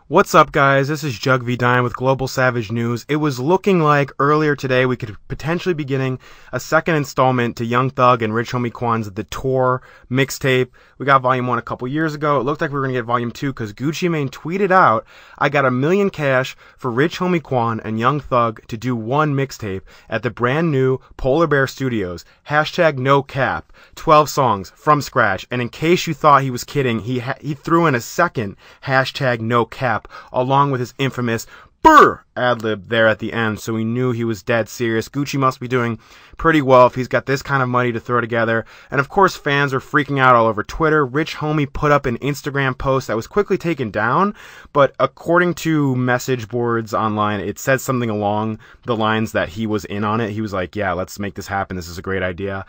What's up, guys? This is Jug V Dine with Global Savage News. It was looking like earlier today we could potentially be getting a second installment to Young Thug and Rich Homie Quan's The Tour mixtape. We got Volume 1 a couple years ago. It looked like we were going to get Volume 2 because Gucci Mane tweeted out, "I got $1 million cash for Rich Homie Quan and Young Thug to do one mixtape at the brand new Polar Bear Studios. Hashtag no cap. 12 songs from scratch." And in case you thought he was kidding, he threw in a second hashtag no cap along with his infamous "brr" ad-lib there at the end, so we knew he was dead serious. Gucci must be doing pretty well if he's got this kind of money to throw together. And of course, fans are freaking out all over Twitter. Rich Homie put up an Instagram post that was quickly taken down, but according to message boards online, it said something along the lines that he was in on it. He was like, "Yeah, let's make this happen. This is a great idea."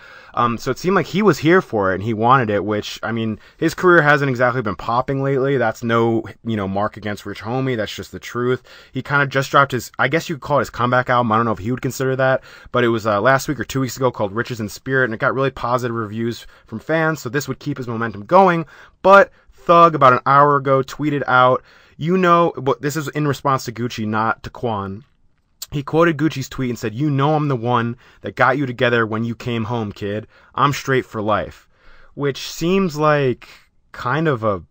So it seemed like he was here for it and he wanted it, which, I mean, his career hasn't exactly been popping lately. That's no, mark against Rich Homie. That's just the truth. He kind of just dropped his, I guess you could call it his comeback album. I don't know if he would consider that, but it was last week or 2 weeks ago, called Riches in Spirit, and it got really positive reviews from fans, so this would keep his momentum going. But Thug, about an hour ago, tweeted out, this is in response to Gucci, not to Quan. He quoted Gucci's tweet and said, "I'm the one that got you together when you came home, kid. I'm straight for life," which seems like kind of a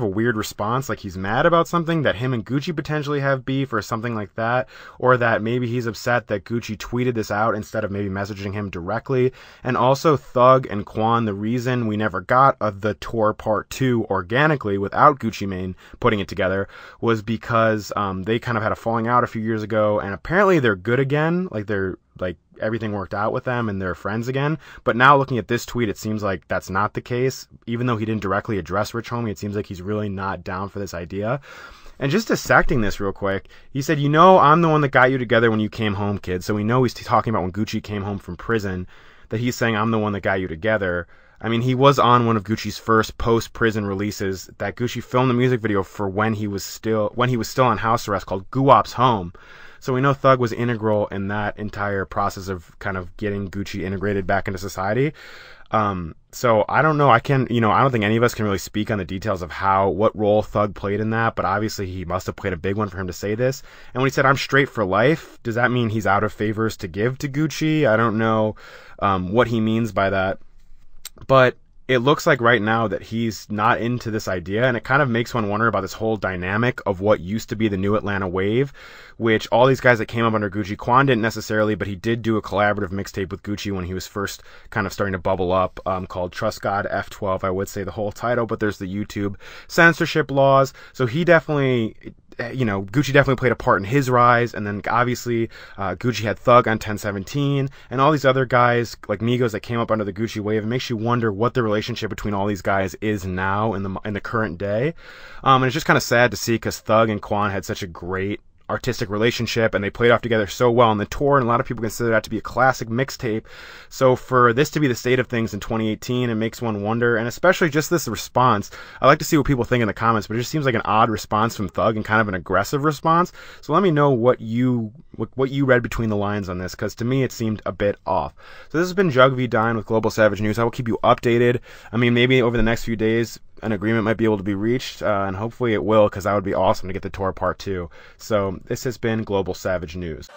weird response, like he's mad about something, that him and Gucci potentially have beef or something like that, or that maybe he's upset that Gucci tweeted this out instead of maybe messaging him directly. And also, Thug and Quan, the reason we never got The Tour Part 2 organically without Gucci Mane putting it together was because they kind of had a falling out a few years ago, and apparently they're good again, everything worked out with them and they're friends again. But now looking at this tweet, it seems like that's not the case. Even though he didn't directly address Rich Homie, it seems like he's really not down for this idea. And just dissecting this real quick, he said, "I'm the one that got you together when you came home, kid." So we know he's talking about when Gucci came home from prison, that he's saying, "I'm the one that got you together." I mean, he was on one of Gucci's first post-prison releases that Gucci filmed the music video for when he was still on house arrest, called Guap's Home. So we know Thug was integral in that entire process of kind of getting Gucci integrated back into society. So I don't know. I don't think any of us can really speak on the details of what role Thug played in that, but obviously he must have played a big one for him to say this. And when he said, "I'm straight for life," does that mean he's out of favors to give to Gucci? I don't know what he means by that. But it looks like right now that he's not into this idea, and it kind of makes one wonder about this whole dynamic of what used to be the new Atlanta wave, which all these guys that came up under Gucci, Quan didn't necessarily, but he did do a collaborative mixtape with Gucci when he was first kind of starting to bubble up, called Trust God F12. I would say the whole title, but there's the YouTube censorship laws. So he definitely, Gucci definitely played a part in his rise. And then obviously Gucci had Thug on 1017 and all these other guys like Migos that came up under the Gucci wave. It makes you wonder what the relationship between all these guys is now in the current day. And it's just kind of sad to see, because Thug and Quan had such a great artistic relationship and they played off together so well on the tour, and a lot of people consider that to be a classic mixtape. So for this to be the state of things in 2018, it makes one wonder, and especially just this response. I like to see what people think in the comments, but it just seems like an odd response from Thug and kind of an aggressive response. So let me know what you read between the lines on this, because to me it seemed a bit off. So this has been Jug V Dine with Global Savage News. I will keep you updated. I mean, maybe over the next few days an agreement might be able to be reached, and hopefully it will, because that would be awesome to get The Tour Part 2. So this has been Global Savage News.